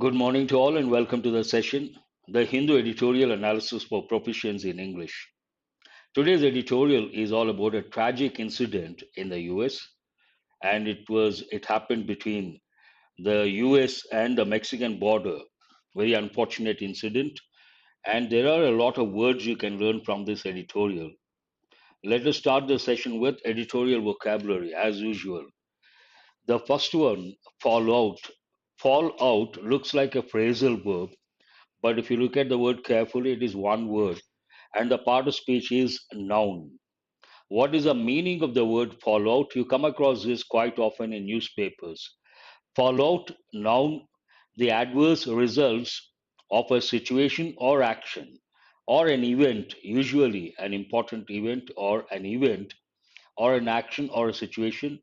Good morning to all and welcome to the session, the Hindu Editorial Analysis for Proficiency in English. Today's editorial is all about a tragic incident in the US, and it happened between the US and the Mexican border. Very unfortunate incident, and there are a lot of words you can learn from this editorial. Let us start the session with editorial vocabulary as usual. The first one, fallout. Fallout looks like a phrasal verb. But if you look at the word carefully, it is one word, and the part of speech is noun. What is the meaning of the word fallout? You come across this quite often in newspapers. Fallout, noun, the adverse results of a situation or action or an event, usually an important event or an event or an action or a situation,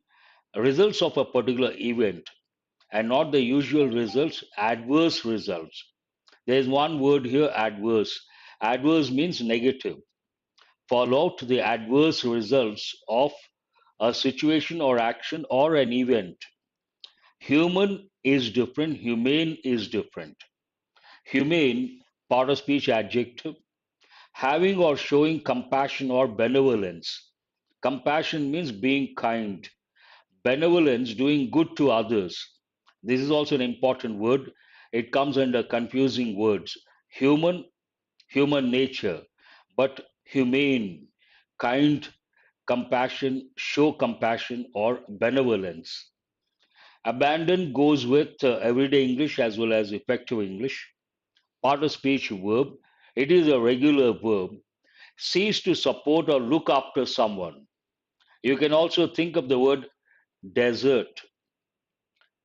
results of a particular event and not the usual results, adverse results. There is one word here, adverse. Adverse means negative. Fallout the adverse results of a situation or action or an event. Human is different, humane is different. Humane, part of speech adjective, having or showing compassion or benevolence. Compassion means being kind. Benevolence, doing good to others. This is also an important word. It comes under confusing words. Human, human nature, but humane, kind, compassion, show compassion or benevolence. Abandon goes with everyday English as well as effective English. Part of speech verb. It is a regular verb. Cease to support or look after someone. You can also think of the word desert.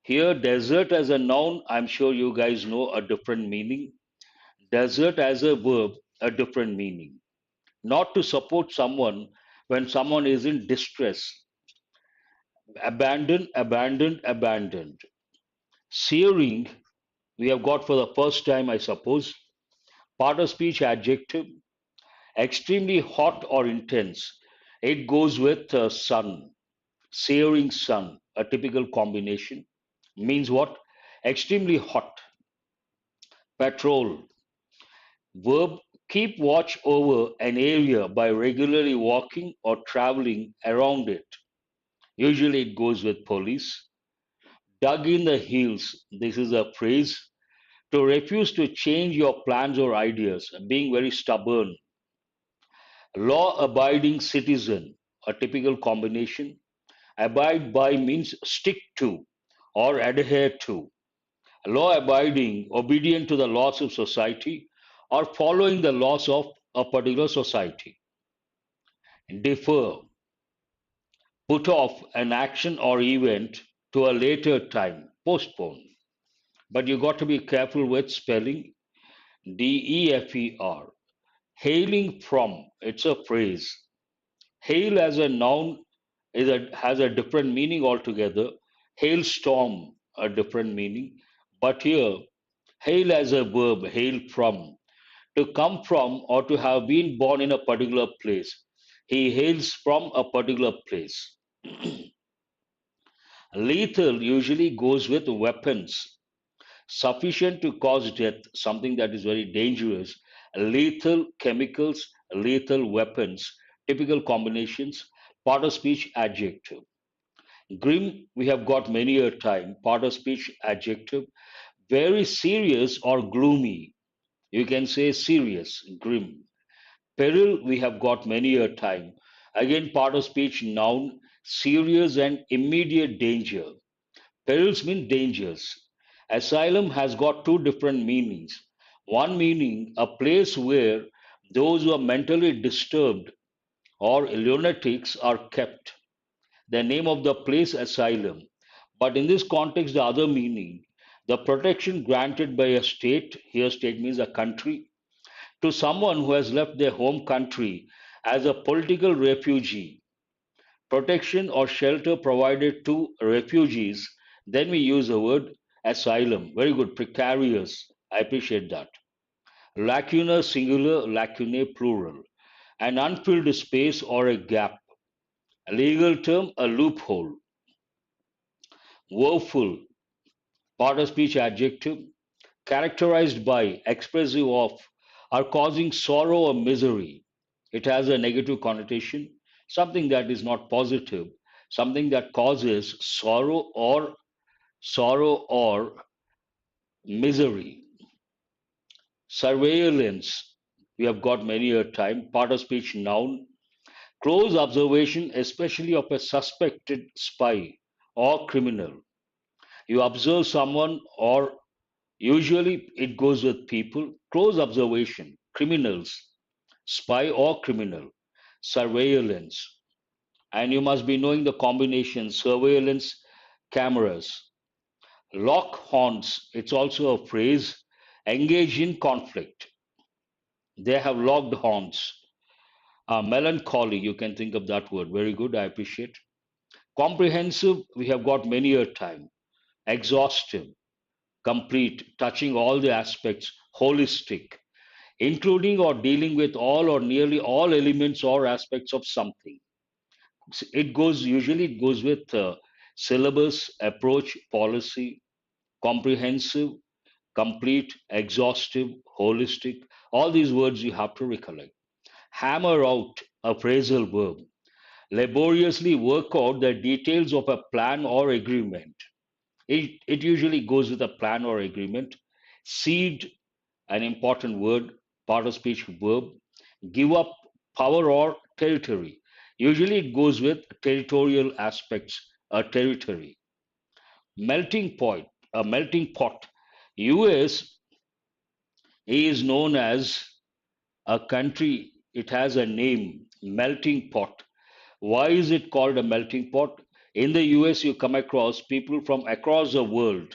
Here, desert as a noun, I'm sure you guys know a different meaning. Desert as a verb, a different meaning. Not to support someone when someone is in distress. Abandon, abandoned, abandoned. Searing, we have got for the first time, I suppose. Part of speech adjective. Extremely hot or intense. It goes with sun. Searing sun, a typical combination. Means what? Extremely hot. Patrol. Verb keep watch over an area by regularly walking or traveling around it. Usually it goes with police. Dug in the heels. This is a phrase to refuse to change your plans or ideas, being very stubborn. Law abiding citizen, a typical combination. Abide by means stick to or adhere to. Law abiding, obedient to the laws of society or following the laws of a particular society. Defer, put off an action or event to a later time, postpone. But you got to be careful with spelling. DEFER. Hailing from, it's a phrase. Hail as a noun has a different meaning altogether. Hailstorm, a different meaning. But here, hail as a verb, hail from, to come from or to have been born in a particular place. He hails from a particular place. Lethal usually goes with weapons sufficient to cause death, something that is very dangerous. Lethal chemicals, lethal weapons, typical combinations, part of speech adjective. Grim, we have got many a time, part of speech adjective. Very serious or gloomy. You can say serious, grim. Peril, we have got many a time. Again, part of speech noun, serious and immediate danger. Perils mean dangers. Asylum has got two different meanings. One meaning, a place where those who are mentally disturbed or lunatics are kept. The name of the place, asylum. But in this context, the other meaning, the protection granted by a state, here state means a country, to someone who has left their home country as a political refugee. Protection or shelter provided to refugees, then we use the word asylum. Very good, precarious. I appreciate that. Lacuna singular, lacunae plural. An unfilled space or a gap. A legal term, a loophole. Woeful, part of speech adjective. characterized by, expressive of, are causing sorrow or misery. It has a negative connotation, something that is not positive, something that causes sorrow or misery. Surveillance, we have got many a time, part of speech noun, close observation, especially of a suspected spy or criminal. You observe someone, or usually it goes with people, close observation, criminals, spy or criminal, surveillance. And you must be knowing the combination surveillance cameras, lock horns, it's also a phrase, engage in conflict. They have locked horns. Melancholy, you can think of that word. Very good, I appreciate. Comprehensive, we have got many a time. Exhaustive, complete, touching all the aspects, holistic, including or dealing with all or nearly all elements or aspects of something. It goes with syllabus, approach, policy, comprehensive, complete, exhaustive, holistic. All these words you have to recollect. Hammer out, a phrasal verb. Laboriously work out the details of a plan or agreement. It usually goes with a plan or agreement. Cede, an important word, part of speech verb. Give up power or territory. Usually it goes with territorial aspects, a territory. Melting point, a melting pot. US is known as a country, it has a name, melting pot. Why is it called a melting pot? In the US, you come across people from across the world.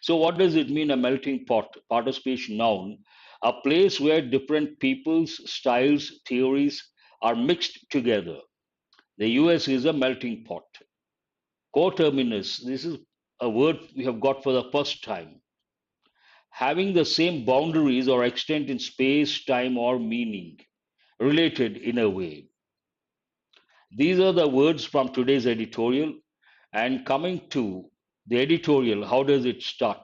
So, what does it mean, a melting pot? Part of speech noun, a place where different peoples, styles, theories are mixed together. The US is a melting pot. Coterminous, this is a word we have got for the first time. Having the same boundaries or extent in space, time, or meaning, related in a way. These are the words from today's editorial. And coming to the editorial, how does it start?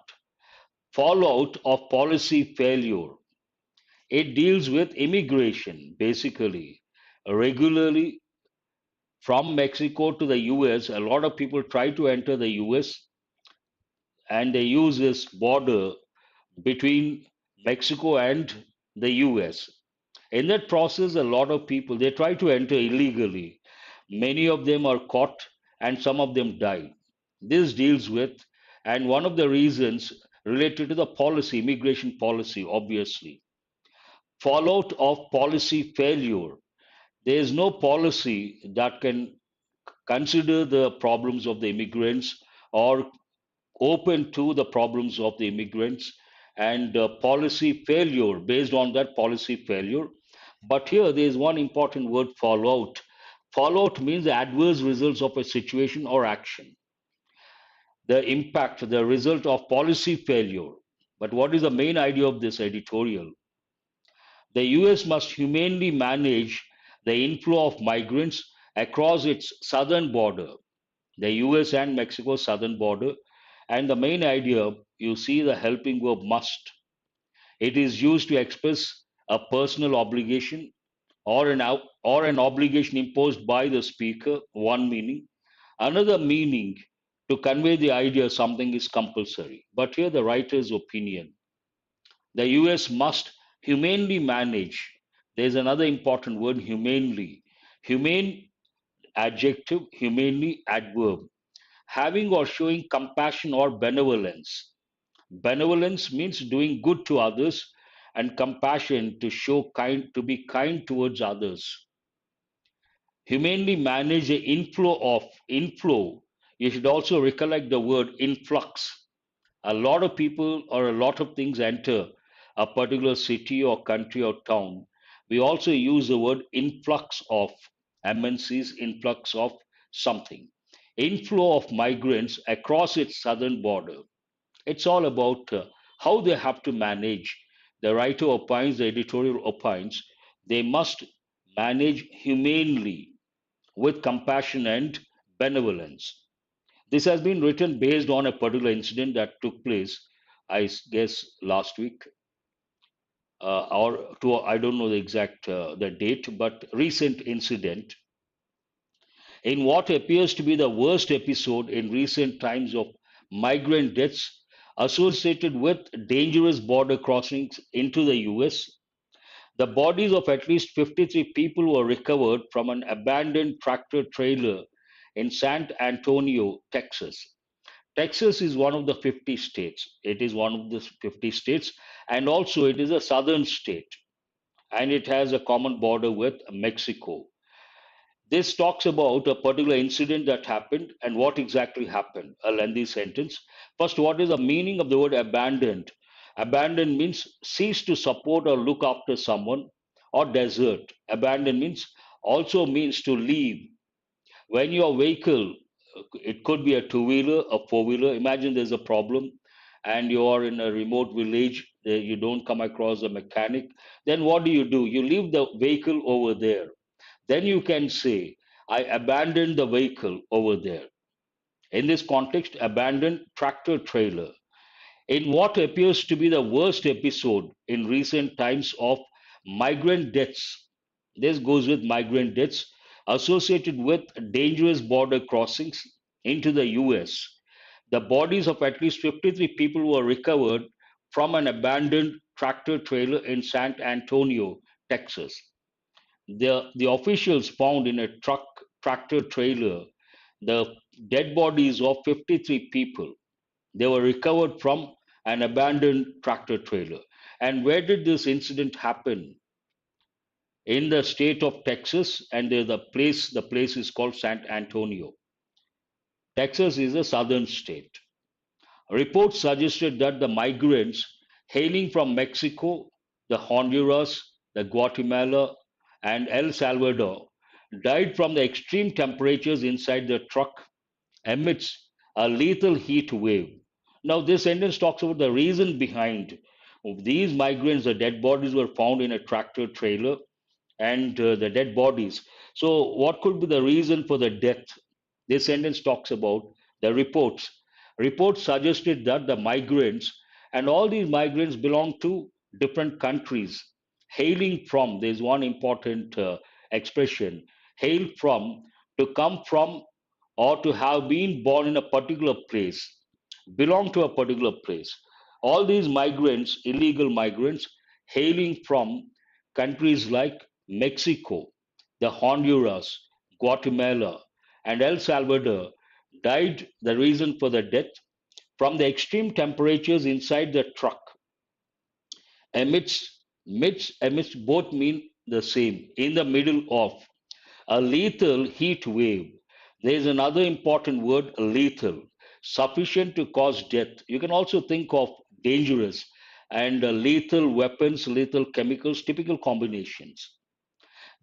Fallout of policy failure. It deals with immigration, basically. Regularly from Mexico to the US, a lot of people try to enter the US and they use this border between Mexico and the US. In that process, a lot of people they try to enter illegally. Many of them are caught and some of them die. This deals with, and one of the reasons related to the policy, immigration policy, obviously. Fallout of policy failure. There is no policy that can consider the problems of the immigrants or open to the problems of the immigrants, and policy failure based on that policy failure. But here there is one important word, fallout. Fallout means the adverse results of a situation or action, the impact, the result of policy failure. But what is the main idea of this editorial? The US must humanely manage the inflow of migrants across its southern border, the US and Mexico southern border. And the main idea, you see the helping verb must. It is used to express a personal obligation or an obligation imposed by the speaker, one meaning. Another meaning, to convey the idea something is compulsory. But here the writer's opinion. The US must humanely manage. There's another important word, humanely. Humane, adjective, humanely, adverb. Having or showing compassion or benevolence. Benevolence means doing good to others, and compassion to show kind, to be kind towards others. Humanely manage the inflow. You should also recollect the word influx. A lot of people or a lot of things enter a particular city or country or town. We also use the word influx of MNCs, influx of something. Inflow of migrants across its southern border. It's all about how they have to manage. The writer opines, the editorial opines, they must manage humanely with compassion and benevolence. This has been written based on a particular incident that took place guess last week, or to I don't know the exact the date, but recent incident in what appears to be the worst episode in recent times of migrant deaths associated with dangerous border crossings into the US. The bodies of at least 53 people were recovered from an abandoned tractor trailer in San Antonio, Texas. Texas is one of the 50 states. It is one of the 50 states, and also it is a southern state, and it has a common border with Mexico. This talks about a particular incident that happened and what exactly happened. A lengthy sentence. First, what is the meaning of the word abandoned? Abandoned means cease to support or look after someone, or desert. Abandoned means also means to leave. When your vehicle, it could be a two-wheeler, a four-wheeler. Imagine there's a problem and you are in a remote village, you don't come across a mechanic. Then what do? You leave the vehicle over there. Then you can say, I abandoned the vehicle over there. In this context, abandoned tractor trailer. In what appears to be the worst episode in recent times of migrant deaths, this goes with migrant deaths associated with dangerous border crossings into the US. The bodies of at least 53 people were recovered from an abandoned tractor trailer in San Antonio, Texas. The officials found in a tractor trailer the dead bodies of 53 people. They were recovered from an abandoned tractor trailer. And where did this incident happen? In the state of Texas, and the place is called San Antonio. Texas is a southern state. Reports suggested that the migrants hailing from Mexico, the Honduras, the Guatemala, and El Salvador died from the extreme temperatures inside the truck amidst a lethal heat wave. Now, this sentence talks about the reason behind these migrants. The dead bodies were found in a tractor trailer, and the dead bodies. So, what could be the reason for the death? This sentence talks about the reports. Reports suggested that the migrants, and all these migrants belong to different countries, hailing from, there's one important expression, hail from, to come from, or to have been born in a particular place, belong to a particular place. All these migrants, illegal migrants, hailing from countries like Mexico, the Honduras, Guatemala, and El Salvador, died. The reason for the death from the extreme temperatures inside the truck amidst both mean the same, in the middle of a lethal heat wave. There is another important word, lethal, sufficient to cause death. You can also think of dangerous and lethal weapons, lethal chemicals, typical combinations.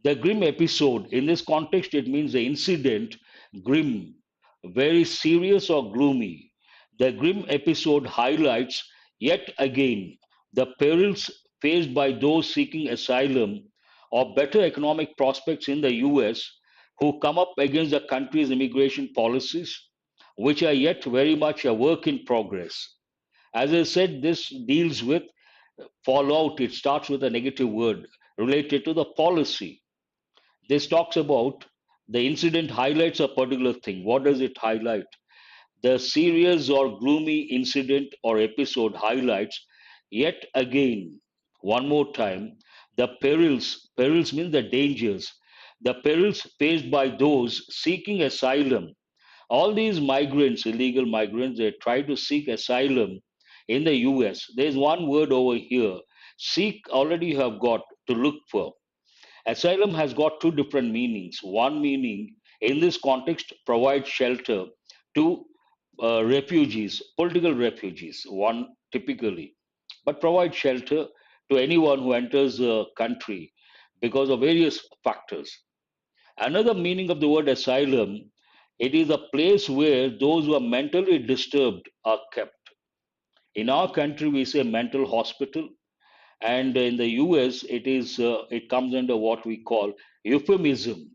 The grim episode, in this context, it means the incident, grim, very serious or gloomy. The grim episode highlights yet again the perils faced by those seeking asylum or better economic prospects in the US who come up against the country's immigration policies, which are yet very much a work in progress. As I said, this deals with fallout. It starts with a negative word related to the policy. This talks about the incident highlights a particular thing. What does it highlight? The serious or gloomy incident or episode highlights yet again, one more time, the perils. Perils means the dangers. The perils faced by those seeking asylum. All these migrants, illegal migrants, they try to seek asylum in the US. There's one word over here. Seek already you have got to look for. Asylum has got two different meanings. One meaning in this context provide shelter to refugees, political refugees, one typically, but provide shelter to anyone who enters the country because of various factors. Another meaning of the word asylum, it is a place where those who are mentally disturbed are kept. In our country, we say mental hospital, and in the US, it comes under what we call euphemism.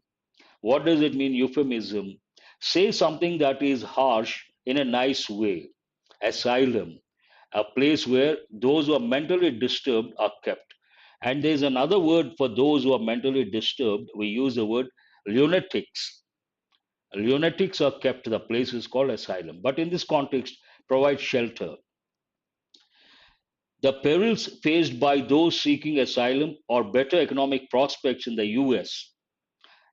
What does it mean, euphemism? Say something that is harsh in a nice way. Asylum. a place where those who are mentally disturbed are kept. And there's another word for those who are mentally disturbed. We use the word lunatics. Lunatics are kept, the place is called asylum. But in this context, provide shelter. The perils faced by those seeking asylum or better economic prospects in the US.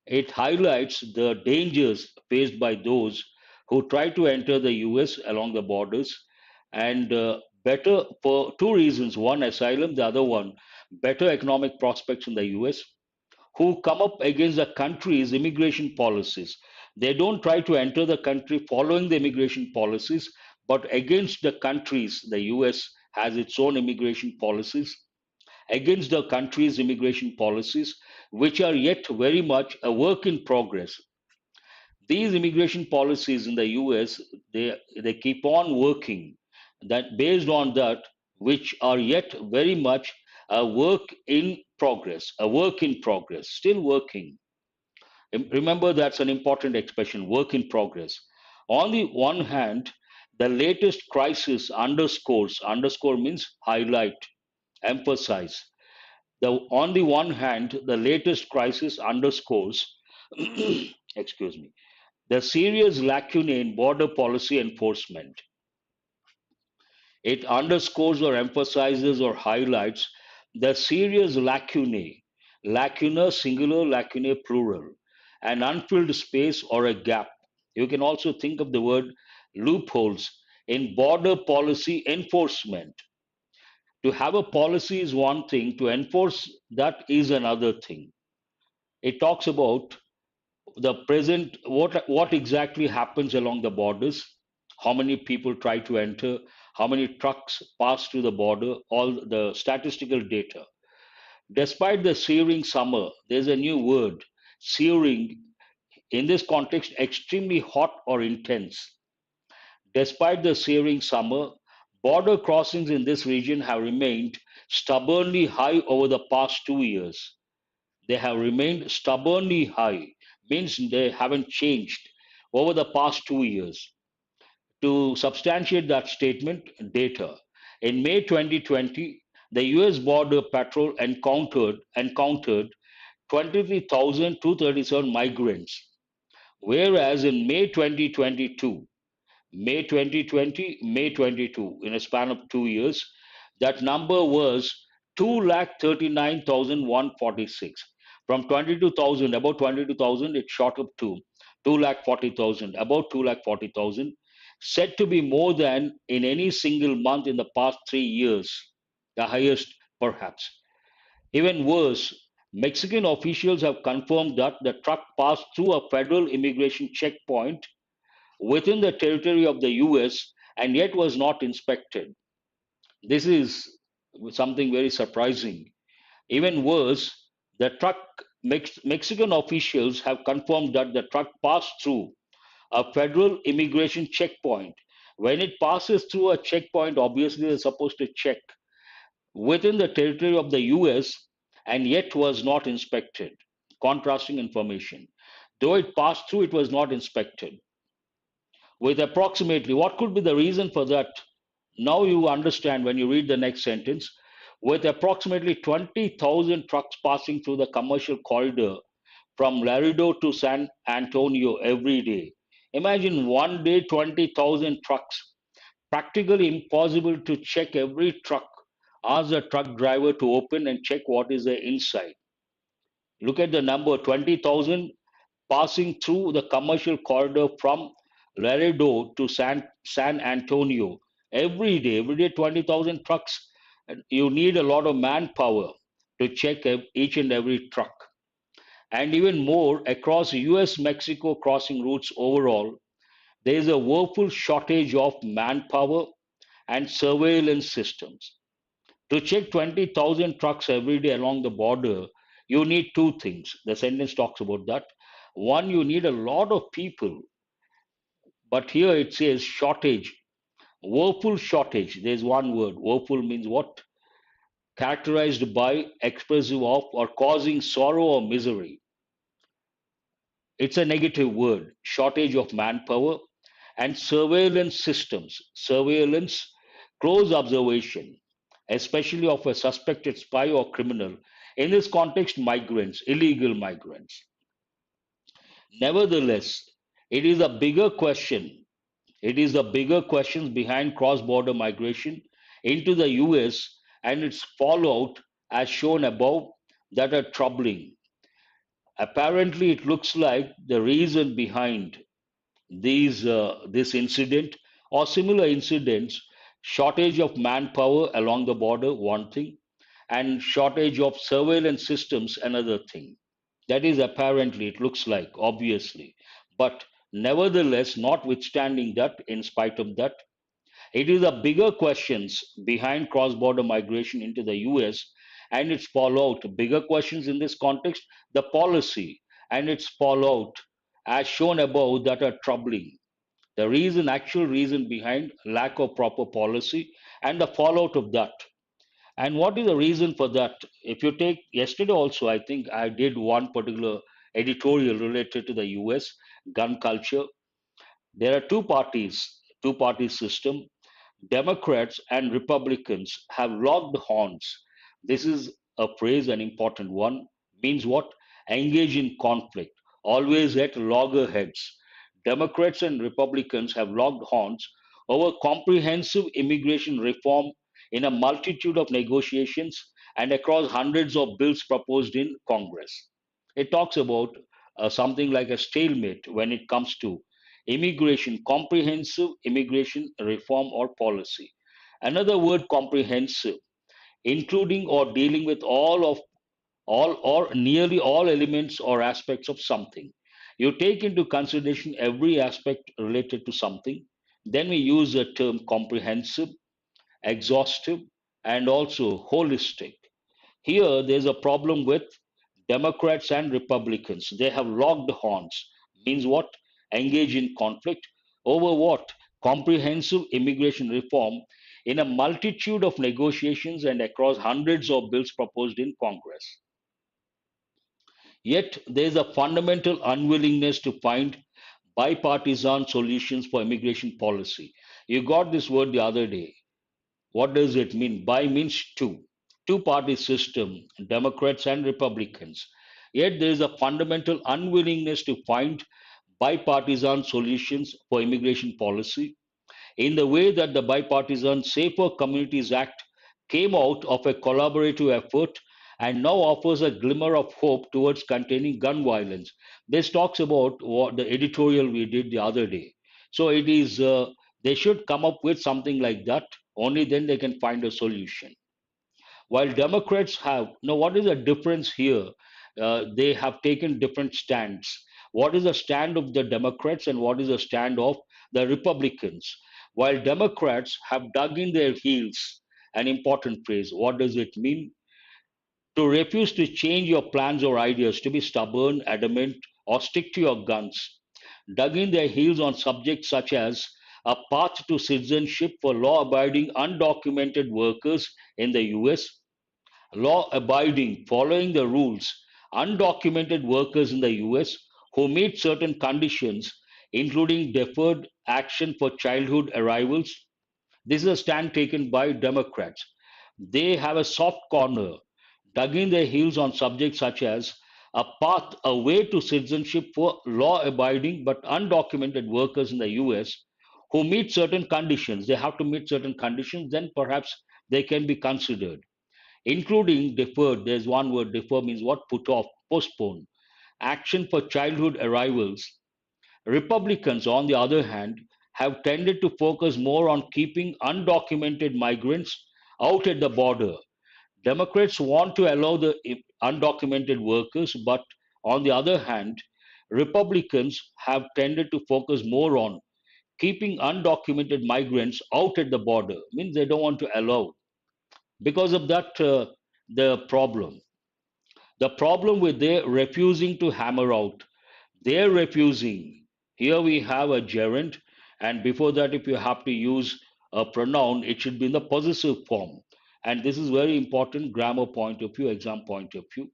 It highlights the dangers faced by those who try to enter the US along the borders, and better for two reasons: one, asylum; the other one, better economic prospects in the US, who come up against the country's immigration policies. They don't try to enter the country following the immigration policies, but against the countries. The US has its own immigration policies, against the country's immigration policies, which are yet very much a work in progress. These immigration policies in the US, they keep on working, that based on that, which are yet very much a work in progress, a work in progress, still working. Remember, that's an important expression, work in progress. On the one hand, the latest crisis underscore means highlight, emphasize. On the one hand, the latest crisis underscores, excuse me, the serious lacunae in border policy enforcement. It underscores or emphasizes or highlights the serious lacunae, lacuna singular, lacunae plural, an unfilled space or a gap. You can also think of the word loopholes in border policy enforcement. To have a policy is one thing, to enforce that is another thing. It talks about the present, what exactly happens along the borders, how many people try to enter, how many trucks pass through the border, all the statistical data. Despite the searing summer, there's a new word, searing, in this context extremely hot or intense. Despite the searing summer, border crossings in this region have remained stubbornly high over the past 2 years. They have remained stubbornly high, means they haven't changed over the past 2 years. To substantiate that statement, data. In May 2020, the US Border Patrol encountered 23,237 migrants, whereas in May 22, in a span of 2 years, that number was 2,39,146. From 22,000, about 22,000, it shot up to 2,40,000, about 2,40,000, said to be more than in any single month in the past 3 years, the highest perhaps. Even worse, Mexican officials have confirmed that the truck passed through a federal immigration checkpoint within the territory of the US and yet was not inspected. This is something very surprising. Even worse, the truck Mexican officials have confirmed that the truck passed through a federal immigration checkpoint. When it passes through a checkpoint, obviously they're supposed to check within the territory of the US and yet was not inspected. Contrasting information. Though it passed through, it was not inspected. With approximately, what could be the reason for that? Now you understand when you read the next sentence. With approximately 20,000 trucks passing through the commercial corridor from Laredo to San Antonio every day. Imagine one day 20,000 trucks. Practically impossible to check every truck. Ask the truck driver to open and check what is the inside. Look at the number, 20,000 passing through the commercial corridor from Laredo to San Antonio every day 20,000 trucks. And you need a lot of manpower to check each and every truck. And even more, across US Mexico crossing routes overall, there is a woeful shortage of manpower and surveillance systems. To check 20,000 trucks every day along the border, you need two things. The sentence talks about that. One, you need a lot of people, but here it says shortage, woeful shortage. There's one word. Woeful means what? Characterized by, expressive of, or causing sorrow or misery. It's a negative word. Shortage of manpower and surveillance systems. Surveillance, close observation, especially of a suspected spy or criminal, in this context, migrants, illegal migrants. Nevertheless, it is a bigger question. It is the bigger questions behind cross border migration into the US and its fallout, as shown above, that are troubling. Apparently, it looks like the reason behind this incident or similar incidents, shortage of manpower along the border, one thing, and shortage of surveillance systems, another thing. That is apparently, it looks like, obviously. But nevertheless, notwithstanding that, in spite of that, it is the bigger questions behind cross border migration into the US and its fallout. Bigger questions in this context, the policy and its fallout, as shown above, that are troubling. The reason, actual reason behind lack of proper policy and the fallout of that. And what is the reason for that? If you take yesterday also, I think I did one particular editorial related to the US gun culture. There are two party system. Democrats and Republicans have locked horns. This is a phrase, an important one. Means what? Engage in conflict, always at loggerheads. Democrats and Republicans have locked horns over comprehensive immigration reform in a multitude of negotiations and across hundreds of bills proposed in Congress. It talks about something like a stalemate when it comes to immigration, comprehensive immigration reform or policy. Another word, comprehensive, including or dealing with all or nearly all elements or aspects of something. You take into consideration every aspect related to something. Then we use the term comprehensive, exhaustive, and also holistic. Here, there's a problem with Democrats and Republicans. They have locked horns. Means what? Engage in conflict over what? Comprehensive immigration reform in a multitude of negotiations and across hundreds of bills proposed in Congress. Yet, there is a fundamental unwillingness to find bipartisan solutions for immigration policy. You got this word the other day. What does it mean? Bi means two. Two-party system, Democrats and Republicans. Yet there is a fundamental unwillingness to find bipartisan solutions for immigration policy in the way that the Bipartisan Safer Communities Act came out of a collaborative effort and now offers a glimmer of hope towards containing gun violence. This talks about what the editorial we did the other day. So it is, they should come up with something like that. Only then they can find a solution. While Democrats have, now what is the difference here? They have taken different stands. What is the stand of the Democrats and what is the stand of the Republicans? While Democrats have dug in their heels, an important phrase, what does it mean? To refuse to change your plans or ideas, to be stubborn, adamant, or stick to your guns. Dug in their heels on subjects such as a path to citizenship for law abiding undocumented workers in the US, law abiding, following the rules, undocumented workers in the US who meet certain conditions, including deferred action for childhood arrivals. This is a stand taken by Democrats. They have a soft corner, dug in their heels on subjects such as a path, a way to citizenship for law abiding but undocumented workers in the US who meet certain conditions. They have to meet certain conditions, then perhaps they can be considered including deferred. There's one word, defer means what? Put off, postpone. Action for childhood arrivals. Republicans, on the other hand, have tended to focus more on keeping undocumented migrants out at the border. Democrats want to allow the undocumented workers, but on the other hand, Republicans have tended to focus more on keeping undocumented migrants out at the border. Means they don't want to allow. Because of that, the problem with their refusing to hammer out, they're refusing. Here we have a gerund, and before that, if you have to use a pronoun, it should be in the possessive form. And this is very important grammar point of view, exam point of view.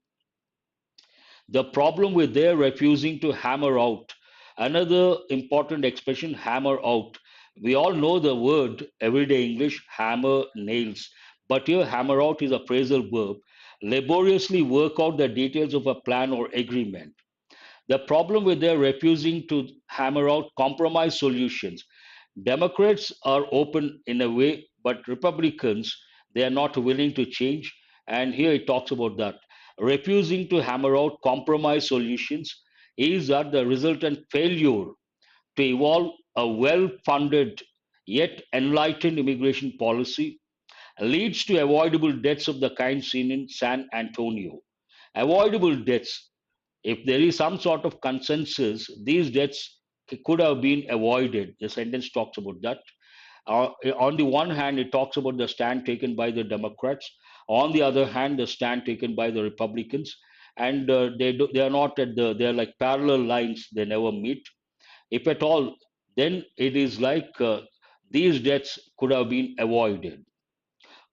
The problem with their refusing to hammer out, another important expression, hammer out. We all know the word everyday English, hammer, nails, but here hammer out is a phrasal verb. Laboriously work out the details of a plan or agreement. The problem with their refusing to hammer out compromise solutions. Democrats are open in a way, but Republicans, they are not willing to change. And here it talks about that. Refusing to hammer out compromise solutions is that the resultant failure to evolve a well funded yet enlightened immigration policy leads to avoidable deaths of the kind seen in San Antonio. Avoidable deaths, if there is some sort of consensus, these deaths could have been avoided. The sentence talks about that. On the one hand, it talks about the stand taken by the Democrats. On the other hand, the stand taken by the Republicans, and they are not at the they are like parallel lines. They never meet. If at all, then it is like these deaths could have been avoided.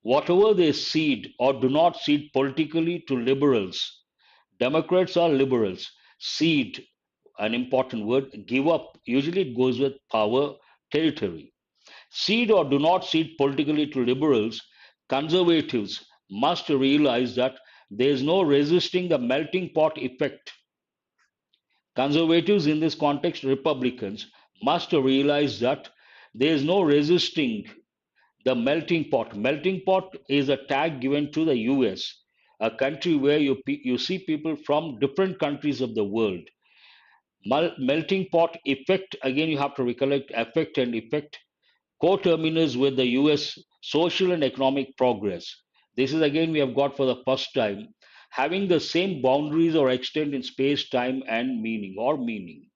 Whatever they cede or do not cede politically to liberals, Democrats are liberals, cede, an important word, give up, usually it goes with power, territory. Cede or do not cede politically to liberals, conservatives must realize that there is no resisting the melting pot effect. Conservatives in this context, Republicans, must realize that there is no resisting the melting pot. Melting pot is a tag given to the US, a country where you see people from different countries of the world. Melting pot effect, again, you have to recollect effect and effect, coterminous with the US social and economic progress. This is again we have got for the first time, having the same boundaries or extent in space, time, and meaning or meaning.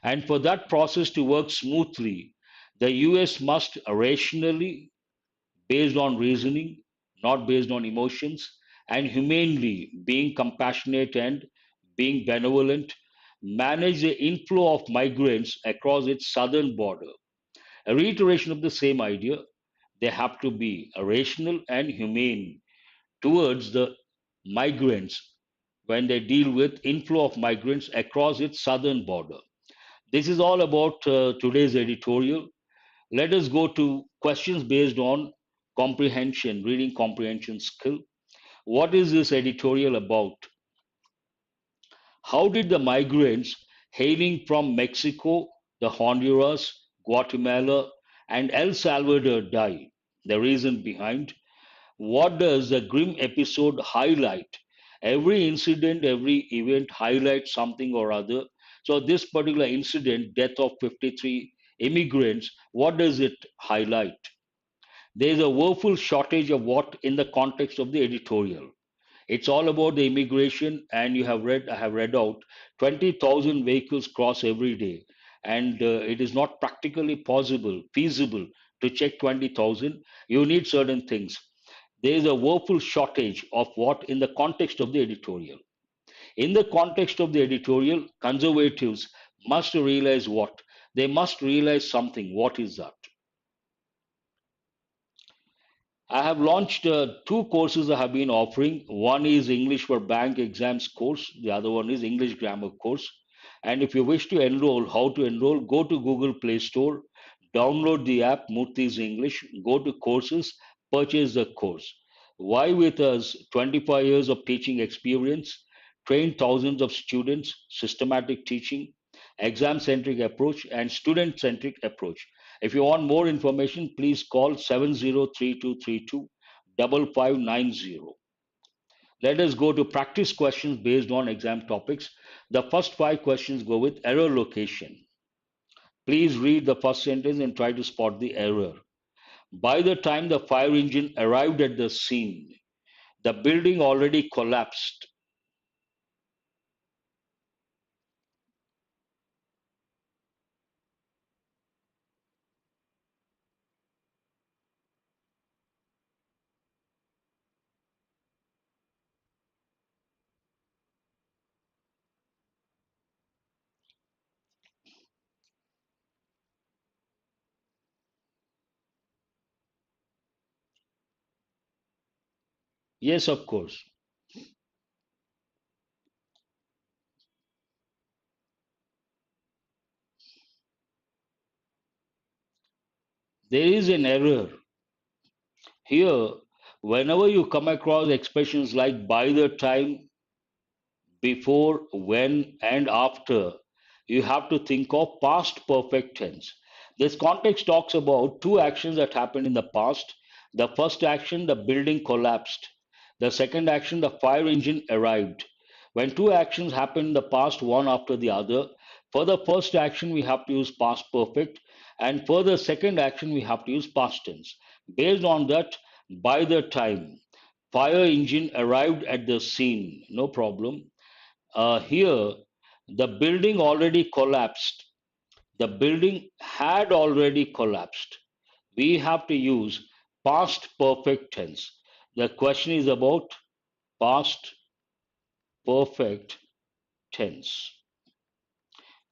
And for that process to work smoothly, the US must rationally, based on reasoning, not based on emotions, and humanely, being compassionate and being benevolent, manage the inflow of migrants across its southern border. A reiteration of the same idea, they have to be rational and humane towards the migrants when they deal with inflow of migrants across its southern border. This is all about today's editorial. Let us go to questions based on comprehension, reading comprehension skill. What is this editorial about? How did the migrants hailing from Mexico, the Honduras, Guatemala, and El Salvador die? The reason behind. What does the grim episode highlight? Every incident, every event highlights something or other. So, this particular incident, death of 53 immigrants, what does it highlight? There is a woeful shortage of what in the context of the editorial. It's all about the immigration, and I have read out 20,000 vehicles cross every day, and it is not practically possible, feasible to check 20,000. You need certain things. There is a woeful shortage of what in the context of the editorial. In the context of the editorial, conservatives must realize what? They must realize something. What is that? I have launched two courses I have been offering. One is English for Bank Exams course. The other one is English Grammar course. And if you wish to enroll, how to enroll? Go to Google Play Store, download the app Murthy's English, go to courses, purchase the course. Why with us? 25 years of teaching experience, trained thousands of students, systematic teaching, exam-centric approach, and student-centric approach. If you want more information, please call 703232 5590. Let us go to practice questions based on exam topics. The first five questions go with error location. Please read the first sentence and try to spot the error. By the time the fire engine arrived at the scene, the building already collapsed. Yes, of course. There is an error. Here, whenever you come across expressions like by the time, before, when, and after, you have to think of past perfect tense. This context talks about two actions that happened in the past. The first action, the building collapsed. The second action, the fire engine arrived. When two actions happen in the past, one after the other, for the first action, we have to use past perfect, and for the second action, we have to use past tense. Based on that, by the time, fire engine arrived at the scene, no problem. Here, the building already collapsed. The building had already collapsed. We have to use past perfect tense. The question is about past perfect tense.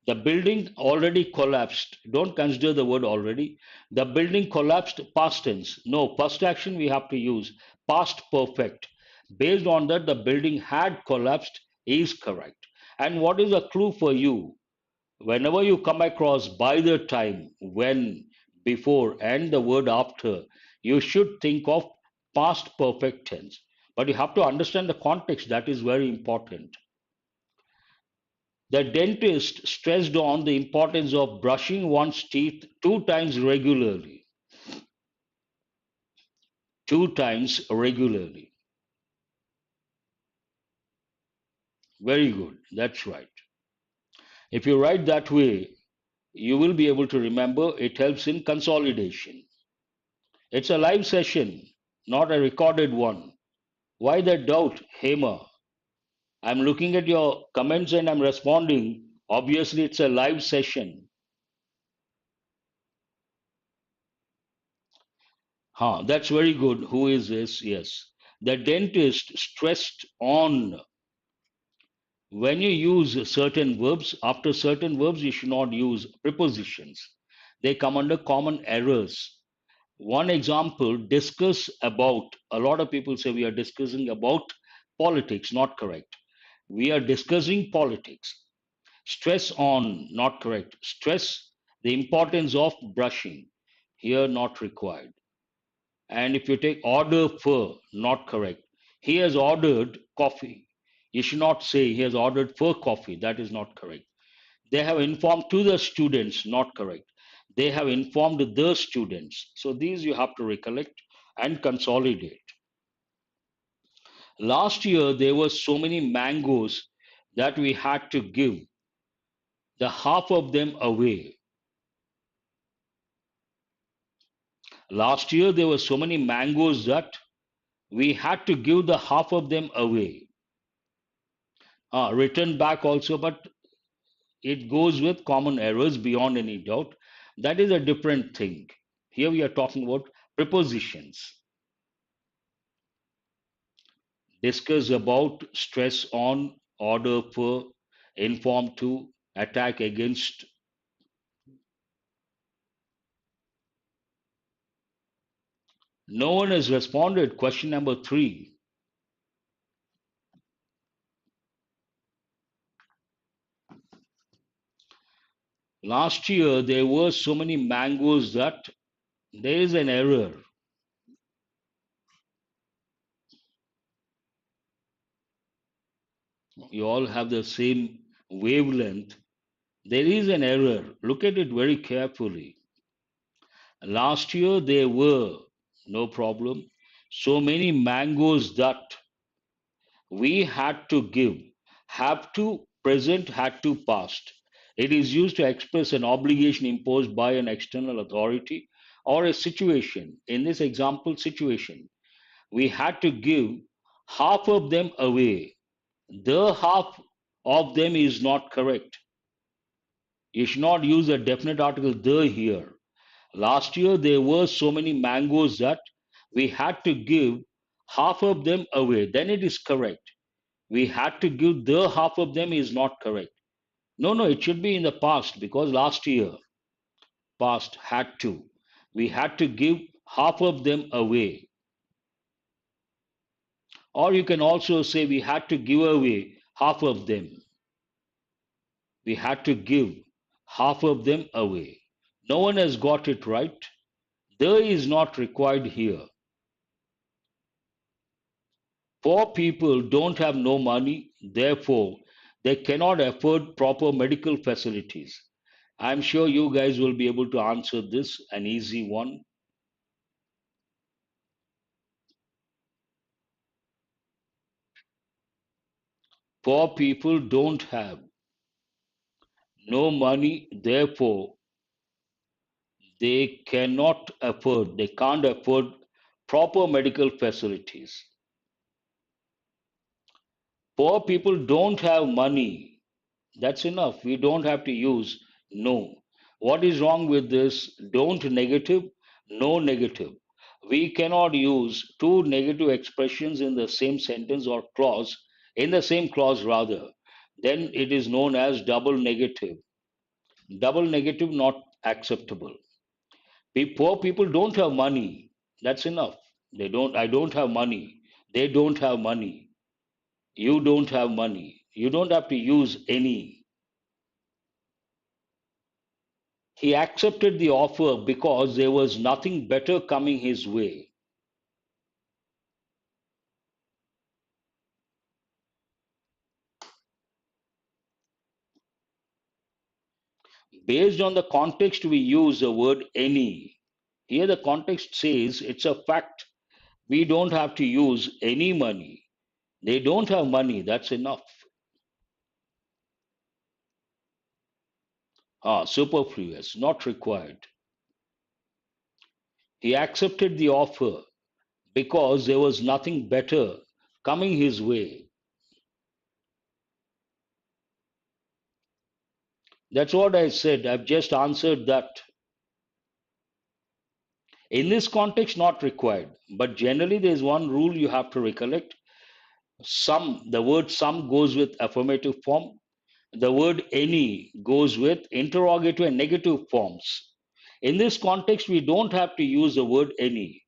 The building already collapsed. Don't consider the word already. The building collapsed, past tense. No, first action we have to use past perfect. Based on that, the building had collapsed is correct. And what is a clue for you? Whenever you come across by the time, when, before, and the word after, you should think of past perfect tense. But you have to understand the context, that is very important. The dentist stressed on the importance of brushing one's teeth 2 times regularly. 2 times regularly. Very good. That's right. If you write that way, you will be able to remember. It helps in consolidation. It's a live session, not a recorded one. Why that doubt, Hema? I'm looking at your comments and I'm responding. Obviously, it's a live session. Huh, that's very good. Who is this? Yes. The dentist stressed on. When you use certain verbs, after certain verbs, you should not use prepositions. They come under common errors. One example, discuss about. A lot of people say we are discussing about politics, not correct. We are discussing politics. Stress on, not correct. Stress the importance of brushing. Here, not required. And if you take order for, not correct. He has ordered coffee. You should not say he has ordered for coffee. That is not correct. They have informed to the students, not correct. They have informed the students. So these you have to recollect and consolidate. Last year, there were so many mangoes that we had to give the half of them away. Last year, there were so many mangoes that we had to give the half of them away. Return back also, but it goes with common errors beyond any doubt. That is a different thing. Here we are talking about prepositions. Discuss about, stress on, order for, inform to, attack against. No one has responded. Question number 3. Last year, there were so many mangoes that there is an error. You all have the same wavelength. There is an error. Look at it very carefully. Last year, there were, no problem, so many mangoes that we had to give. Have to, present, had to, past. It is used to express an obligation imposed by an external authority or a situation. In this example, situation, we had to give half of them away. The half of them is not correct. You should not use a definite article the here. Last year there were so many mangoes that we had to give half of them away. Then it is correct. We had to give the half of them is not correct. No, no, it should be in the past because last year, past, had to. We had to give half of them away. Or you can also say we had to give away half of them. We had to give half of them away. No one has got it right. The is not required here. Poor people don't have no money, therefore, they cannot afford proper medical facilities. I'm sure you guys will be able to answer this, an easy one. Poor people don't have no money, therefore, they can't afford proper medical facilities. Poor people don't have money. That's enough. We don't have to use no. What is wrong with this? Don't negative, no negative. We cannot use two negative expressions in the same sentence or clause, in the same clause rather. Then it is known as double negative. Double negative not acceptable. Poor people don't have money. That's enough. I don't have money. They don't have money. You don't have money. You don't have to use any. He accepted the offer because there was nothing better coming his way. Based on the context, we use the word any. Here, the context says it's a fact. We don't have to use any money. They don't have money. That's enough. Superfluous, not required. He accepted the offer because there was nothing better coming his way. That's what I said. I've just answered that. In this context, not required. But generally, there's one rule you have to recollect. The word some goes with affirmative form. The word any goes with interrogative and negative forms. In this context, we don't have to use the word any.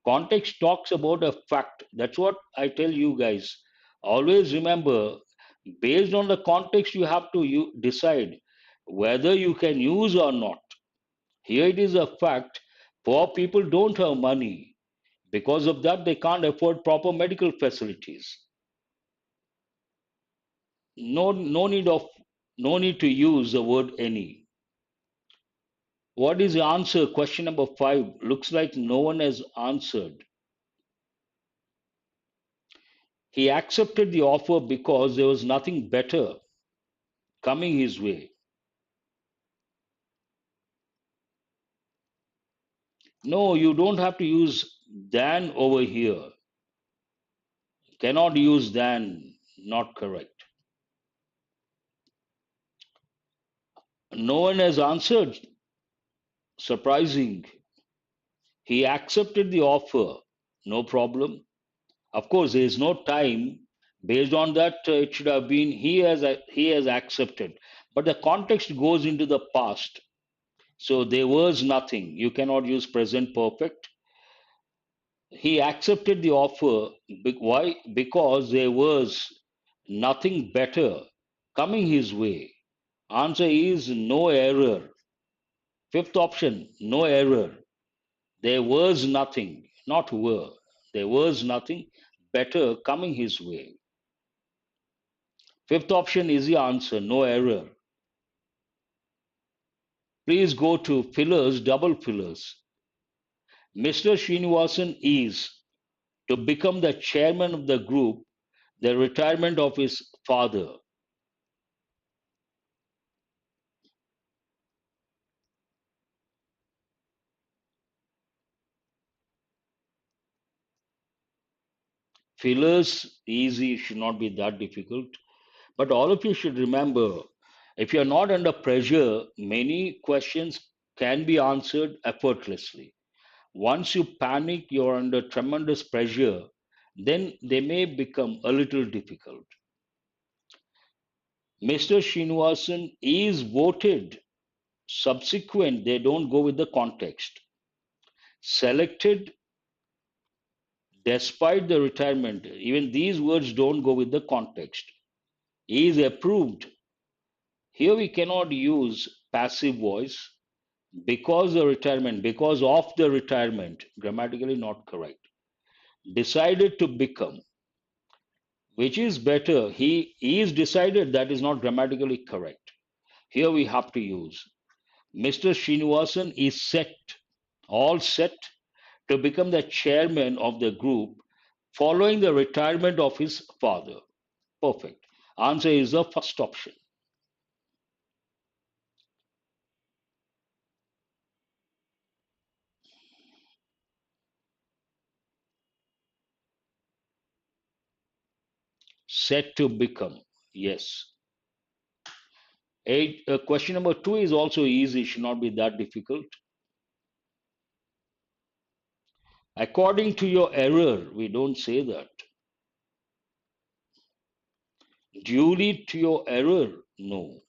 Context talks about a fact. That's what I tell you guys. Always remember, based on the context, you have to decide whether you can use or not. Here it is a fact. Poor people don't have money. Because of that, they can't afford proper medical facilities. No, no need to use the word any. What is the answer? Question number 5. Looks like no one has answered. He accepted the offer because there was nothing better coming his way. No, you don't have to use than over here. Cannot use than. Not correct. No one has answered. Surprising. He accepted the offer. No problem. Of course, there is no time. Based on that, it should have been he has accepted. But the context goes into the past. So there was nothing. You cannot use present perfect. He accepted the offer. Why? Because there was nothing better coming his way. Answer is no error. Fifth option, no error. There was nothing, not were. There was nothing better coming his way. Fifth option is the answer, no error. Please go to fillers, double fillers. Mr. Srinivasan is to become the chairman of the group, the retirement of his father. Fillers, easy, should not be that difficult. But all of you should remember, if you're not under pressure, many questions can be answered effortlessly. Once you panic, you're under tremendous pressure, then they may become a little difficult. Mr. Srinivasan is voted. Subsequent, they don't go with the context. Selected despite the retirement, even these words don't go with the context. Is approved. Here we cannot use passive voice. Because the retirement, because of the retirement, grammatically not correct. Decided to become, which is better? He is decided, that is not grammatically correct. Here we have to use Mr. Srinivasan is set, all set to become the chairman of the group following the retirement of his father. Perfect. Answer is the first option. Set to become. Yes. Question number 2 is also easy, should not be that difficult. According to your error, we don't say that. Duly to your error, no.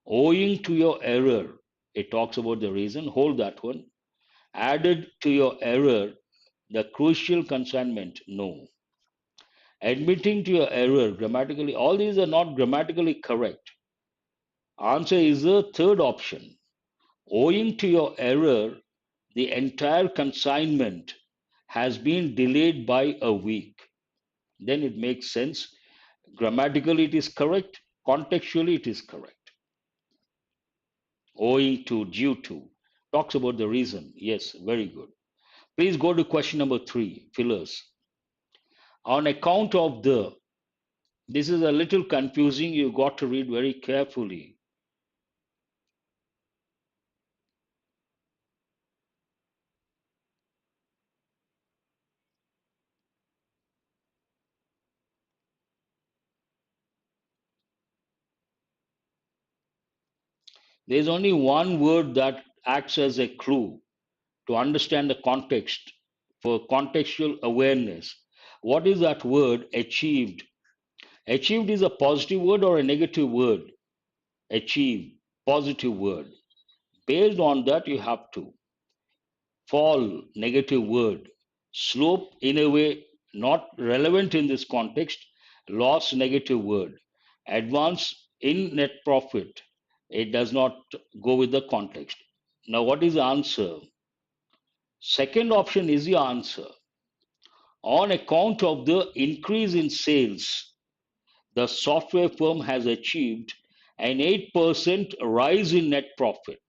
Owing to your error, it talks about the reason, hold that one. Added to your error, the crucial consignment, no. Admitting to your error, grammatically, all these are not grammatically correct. Answer is the third option. Owing to your error, the entire consignment has been delayed by a week. Then it makes sense. Grammatically, it is correct. Contextually, it is correct. Owing to, due to, talks about the reason. Yes, very good. Please go to question number 3, fillers. On account of the, this is a little confusing. You got to read very carefully. There's only one word that acts as a clue to understand the context for contextual awareness. What is that word? Achieved. Achieved is a positive word or a negative word? Achieve, positive word. Based on that, you have to fall, negative word. Slope, in a way, not relevant in this context. Loss, negative word. Advance in net profit. It does not go with the context. Now, what is the answer? Second option is the answer. On account of the increase in sales, the software firm has achieved an 8% rise in net profit.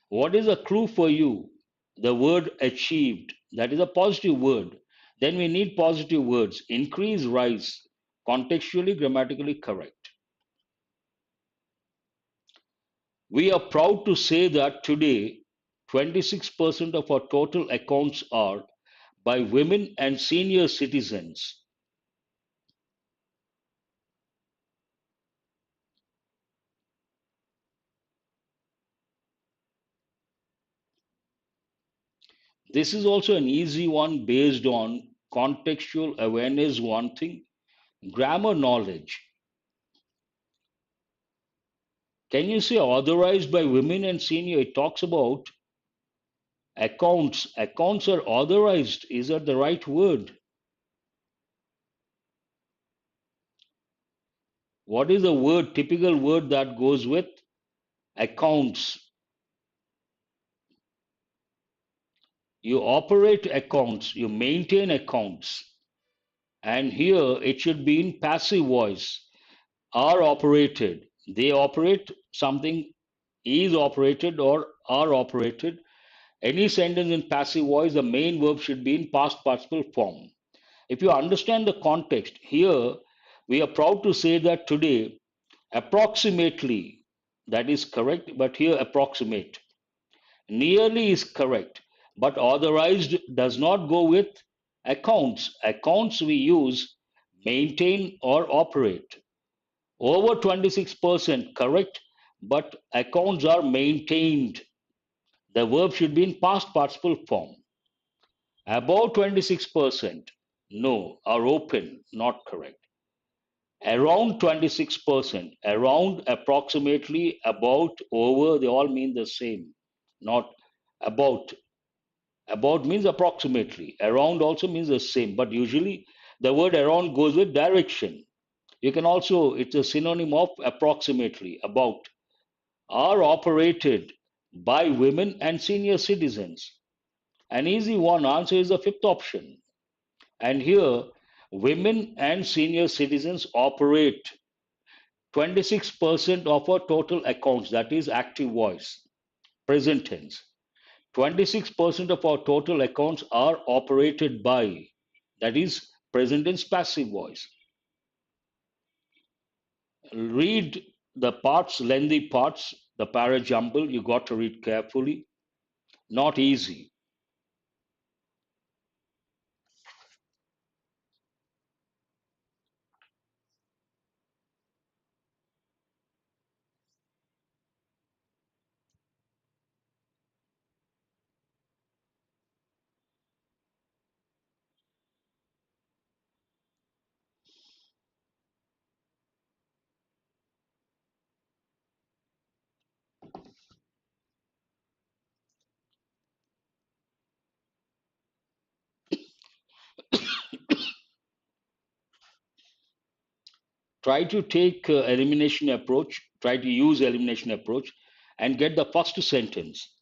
What is a clue for you? The word achieved. That is a positive word. Then we need positive words. Increase, rise. Contextually, grammatically correct. We are proud to say that today, 26% of our total accounts are by women and senior citizens. This is also an easy one based on contextual awareness, one thing, grammar knowledge. Can you say authorized by women and senior? It talks about accounts. Accounts are authorized. Is that the right word? What is the word, typical word that goes with accounts? You operate accounts, you maintain accounts. And here it should be in passive voice. Are operated. They operate, something is operated or are operated. Any sentence in passive voice, the main verb should be in past participle form. If you understand the context, here we are proud to say that today, approximately, that is correct, but here approximate. Nearly is correct, but authorized does not go with accounts. Accounts we use maintain or operate. Over 26% correct, but accounts are maintained. The verb should be in past participle form. Above 26%, no, are open, not correct. Around 26%, around, approximately, about, over, they all mean the same, not about. About means approximately. Around also means the same, but usually the word around goes with direction. You can also, it's a synonym of approximately, about. are operated by women and senior citizens. An easy one answer is the fifth option. And here, women and senior citizens operate 26% of our total accounts, that is active voice, present tense. 26% of our total accounts are operated by, that is present tense passive voice. Read the parts, lengthy parts, the para jumble, you got to read carefully. Not easy. Try to take elimination approach, try to use elimination approach and get the first sentence.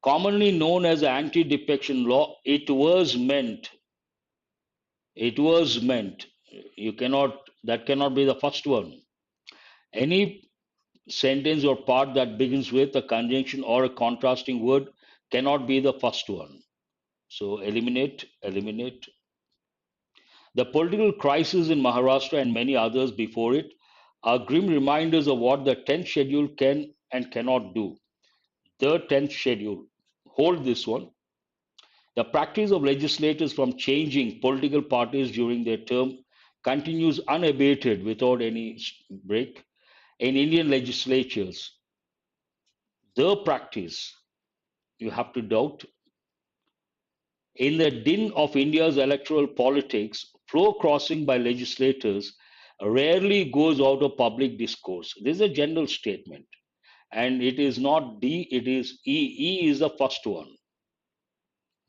Commonly known as anti-defection law, it was meant. You cannot, that cannot be the first one. Any sentence or part that begins with a conjunction or a contrasting word cannot be the first one. So eliminate, eliminate. The political crisis in Maharashtra and many others before it are grim reminders of what the 10th schedule can and cannot do. The 10th schedule. Hold this one. The practice of legislators from changing political parties during their term continues unabated without any break in Indian legislatures. The practice, you have to doubt. In the din of India's electoral politics, floor crossing by legislators rarely goes out of public discourse. This is a general statement. And it is not D, it is E. E is the first one.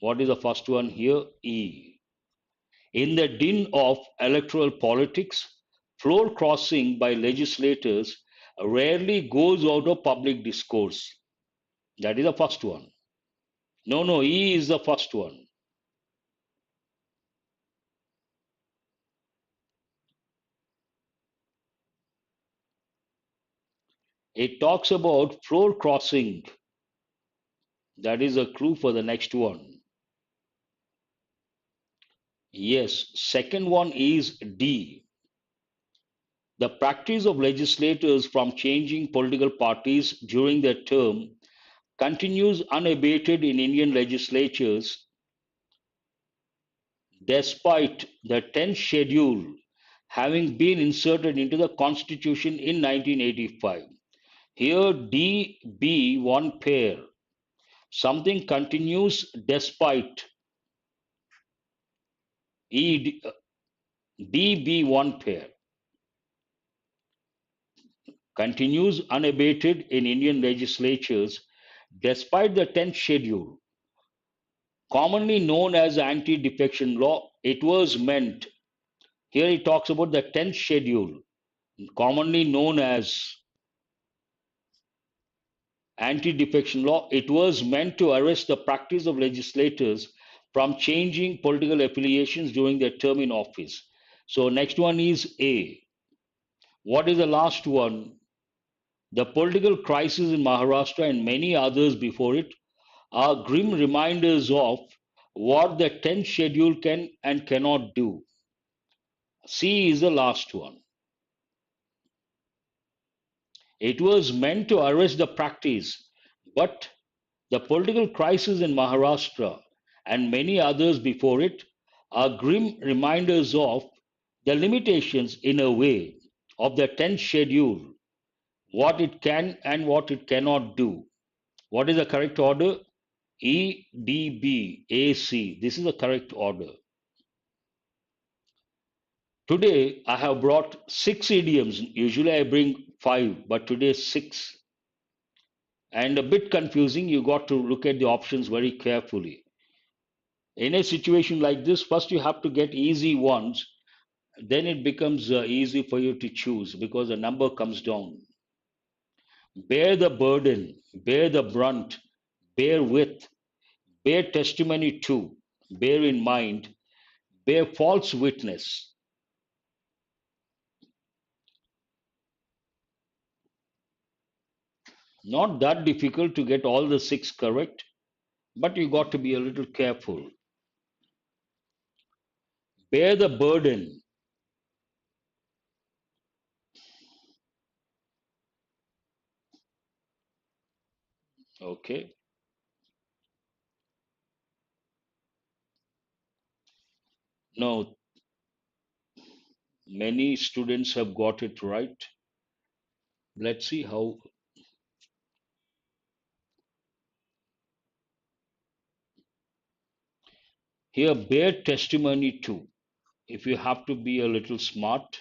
What is the first one here? E. In the din of electoral politics, floor crossing by legislators rarely goes out of public discourse. That is the first one. No, no, E is the first one. It talks about floor crossing. That is a clue for the next one. Yes, second one is D. The practice of legislators from changing political parties during their term continues unabated in Indian legislatures despite the 10th schedule having been inserted into the constitution in 1985. Here DB one pair. Something continues despite DB one pair. Continues unabated in Indian legislatures despite the 10th schedule. Commonly known as anti-defection law, it was meant, here he talks about the 10th schedule, commonly known as anti-defection law, it was meant to arrest the practice of legislators from changing political affiliations during their term in office. So next one is A. What is the last one? The political crisis in Maharashtra and many others before it are grim reminders of what the 10th schedule can and cannot do. C is the last one. It was meant to arrest the practice, but the political crisis in Maharashtra and many others before it are grim reminders of the limitations, in a way, of the 10th schedule, what it can and what it cannot do. What is the correct order? E, D, B, A, C. This is the correct order. Today, I have brought 6 idioms. Usually I bring 5, but today 6. And a bit confusing, you got to look at the options very carefully. In a situation like this, first you have to get easy ones, then it becomes easy for you to choose because the number comes down. bear the burden, bear the brunt, bear with, bear testimony to, bear in mind, bear false witness. Not that difficult to get all the six correct, but you got to be a little careful. Bear the burden. Okay. Now, many students have got it right. Let's see how. Here, bear testimony to. If you have to be a little smart,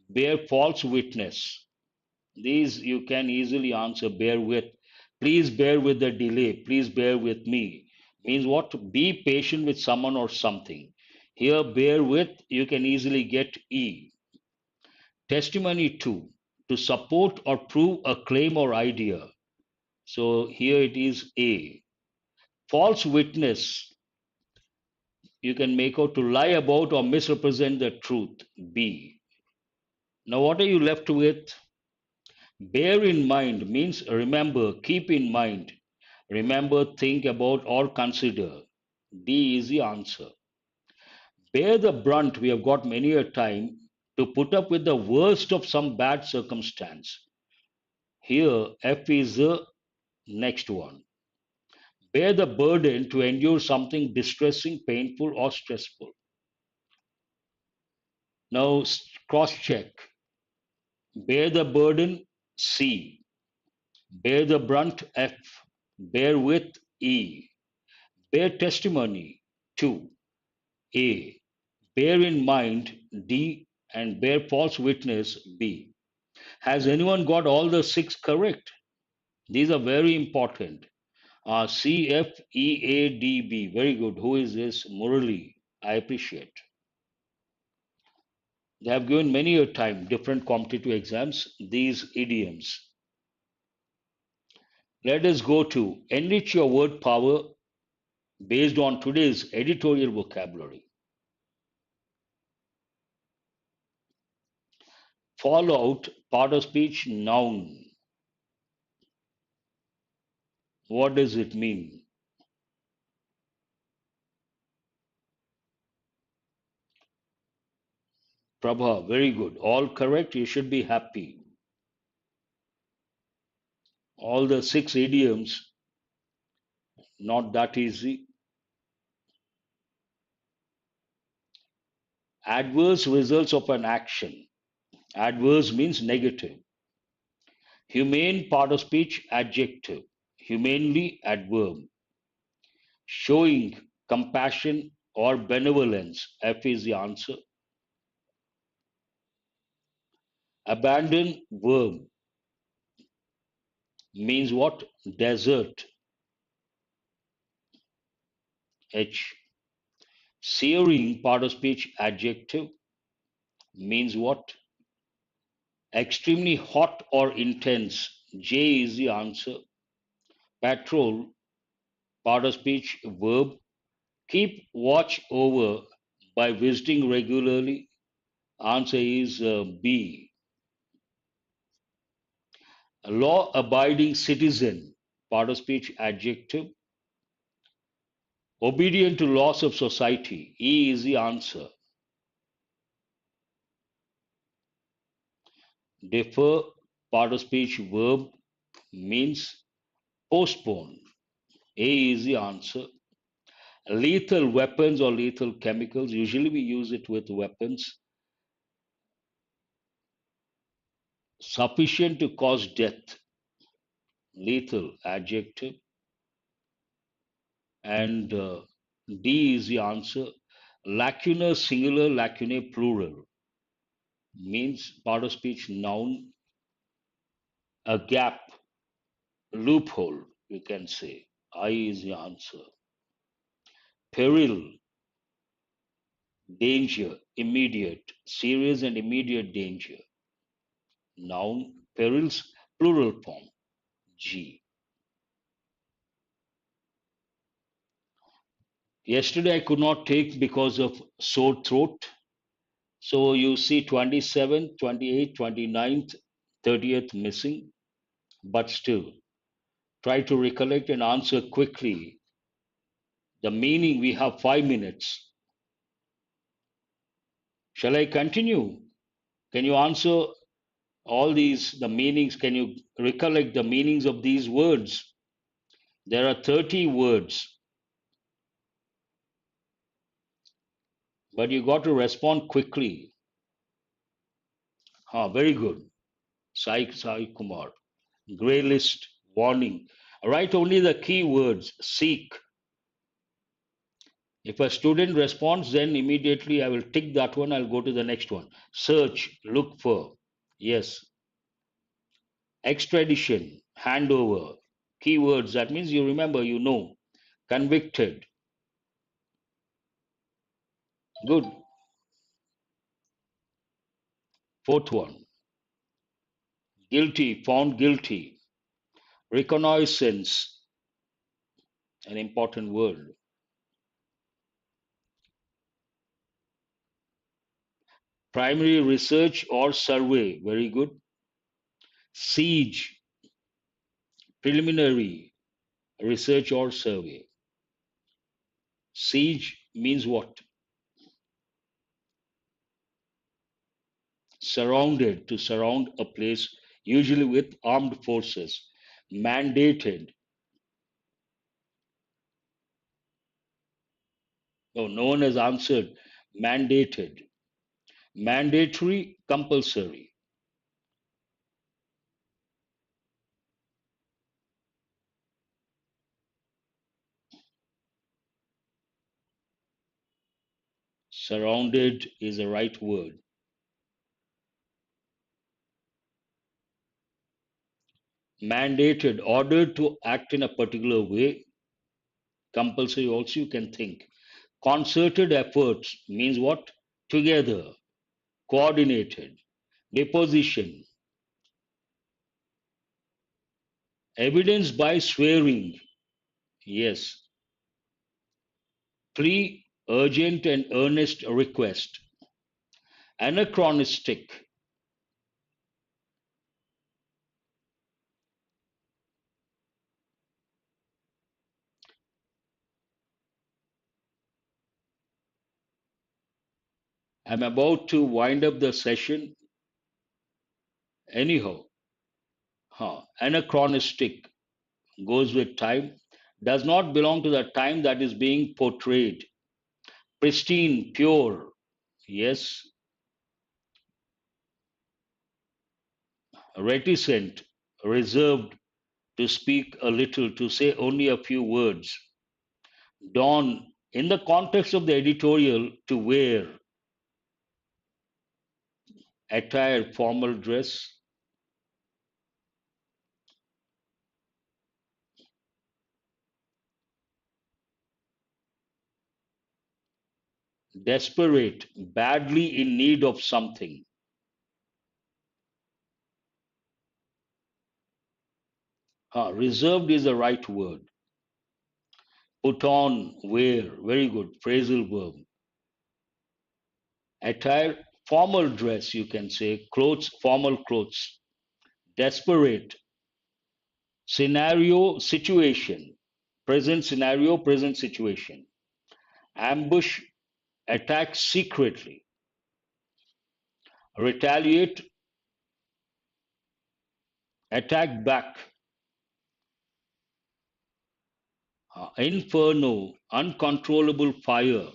bear false witness. These you can easily answer. Bear with. Please bear with the delay. Please bear with me. Means what? Be patient with someone or something. Here, bear with, you can easily get E. Testimony to support or prove a claim or idea. So here it is A. False witness, you can make out to lie about or misrepresent the truth. B. Now, what are you left with? Bear in mind means remember, keep in mind, remember, think about, or consider. D is the answer. Bear the brunt, we have got many a time to put up with the worst of some bad circumstance. Here, F is the next one. Bear the burden to endure something distressing, painful, or stressful. Now, cross check. Bear the burden, C. Bear the brunt, F. Bear with, E. Bear testimony, 2. A. Bear in mind, D. And bear false witness, B. Has anyone got all the six correct? These are very important. C, F, E, A, D, B. Very good. Who is this? Murali. I appreciate. They have given many a time different competitive exams these idioms. Let us go to enrich your word power based on today's editorial vocabulary. Follow out part of speech noun. What does it mean? Prabha, very good. All correct. You should be happy. All the six idioms, not that easy. Adverse results of an action. Adverse means negative. Humane part of speech, adjective. Humanely, adverb. Showing compassion or benevolence, F is the answer. Abandon, verb. Means what? Desert, H. Searing part of speech, adjective. Means what? Extremely hot or intense, J is the answer. Patrol part of speech, verb. Keep watch over by visiting regularly, answer is B. A law abiding citizen, part of speech, adjective. Obedient to laws of society, E is the answer. Defer, part of speech, verb, means postpone, A is the answer. Lethal weapons or lethal chemicals, usually we use it with weapons. Sufficient to cause death, lethal, adjective. And D is the answer. Lacunar, singular, lacunae, plural, means part of speech, noun. A gap, loophole, you can say. I is the answer. Peril, danger, immediate, serious and immediate danger. Noun. Perils, plural form, G. Yesterday I could not take because of sore throat. So you see 27th, 28th, 29th, 30th missing, but still try to recollect and answer quickly. The meaning, we have 5 minutes. Shall I continue? Can you answer all these, the meanings? Can you recollect the meanings of these words? There are 30 words, but you got to respond quickly. Very good. Sai Kumar. Grey list, warning. Write only the key words. Seek. If a student responds, then immediately I will tick that one. I'll go to the next one. Search, look for. Yes. Extradition, handover. Keywords, that means you remember, you know. Convicted. Good. Fourth one. Guilty, found guilty. Reconnaissance, an important word. Primary research or survey, very good. Siege, preliminary research or survey. Siege means what? Surrounded, to surround a place, usually with armed forces. Mandated. No, no one has answered. Mandated. Mandatory, compulsory. Surrounded is the right word. Mandated, ordered to act in a particular way. Compulsory also you can think. Concerted efforts means what? Together. Coordinated. Deposition. Evidence by swearing. Yes. Plea, urgent and earnest request. Anachronistic. I'm about to wind up the session. Anyhow, anachronistic goes with time, does not belong to the time that is being portrayed. Pristine, pure, yes. Reticent, reserved, to speak a little, to say only a few words. Don, in the context of the editorial, to wear. Attire, formal dress. Desperate, badly in need of something. Reserved is the right word. Put on, wear, very good, phrasal verb. Attire, formal dress, you can say, clothes, formal clothes. Desperate, scenario, situation, present scenario, present situation. Ambush, attack secretly. Retaliate, attack back. Inferno, uncontrollable fire.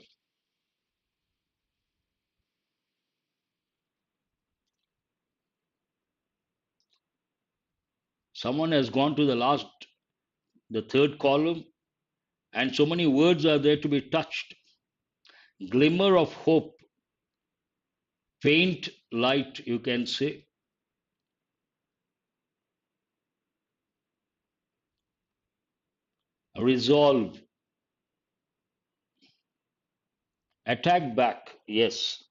Someone has gone to the last, the third column, and so many words are there to be touched. Glimmer of hope, faint light, you can say. Resolve, attack back, yes.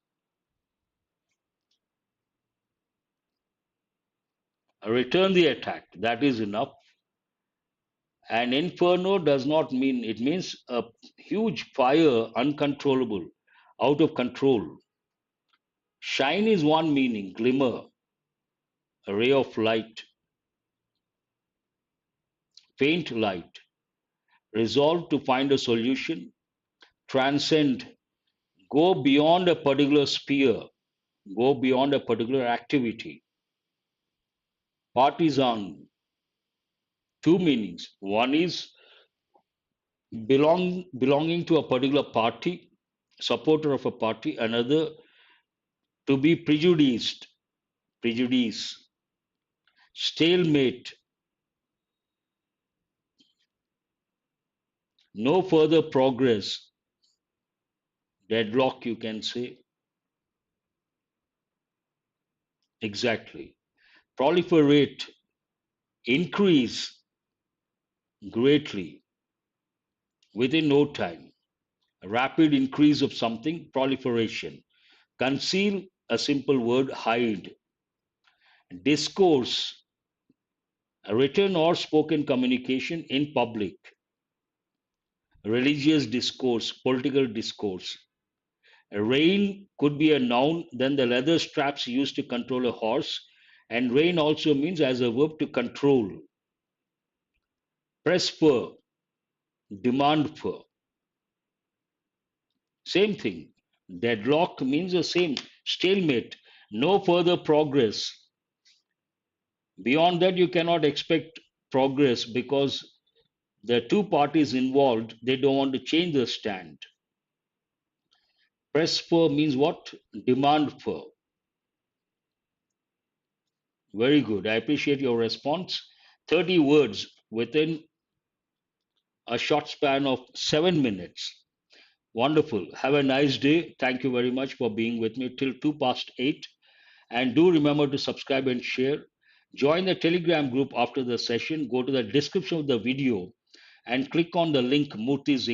Return the attack. That is enough. And inferno does not mean, it means a huge fire, uncontrollable, out of control. Shine is one meaning, glimmer, a ray of light, faint light. Resolve to find a solution, transcend, go beyond a particular sphere, go beyond a particular activity. Partisan, two meanings. One is belonging to a particular party, supporter of a party. Another, to be prejudiced, prejudice. Stalemate, no further progress. Deadlock, you can say. Exactly. Proliferate, increase greatly within no time. A rapid increase of something, proliferation. Conceal, a simple word, hide. Discourse, a written or spoken communication in public. Religious discourse, political discourse. A rein could be a noun, then the leather straps used to control a horse, and rein also means as a verb to control. Press for, demand for. Same thing. Deadlock means the same. Stalemate, no further progress. Beyond that, you cannot expect progress because the two parties involved, they don't want to change their stand. Press for means what? Demand for. Very good. I appreciate your response. 30 words within a short span of 7 minutes. Wonderful. Have a nice day. Thank you very much for being with me till 2 past 8. And do remember to subscribe and share. Join the Telegram group after the session. Go to the description of the video and click on the link Murthy's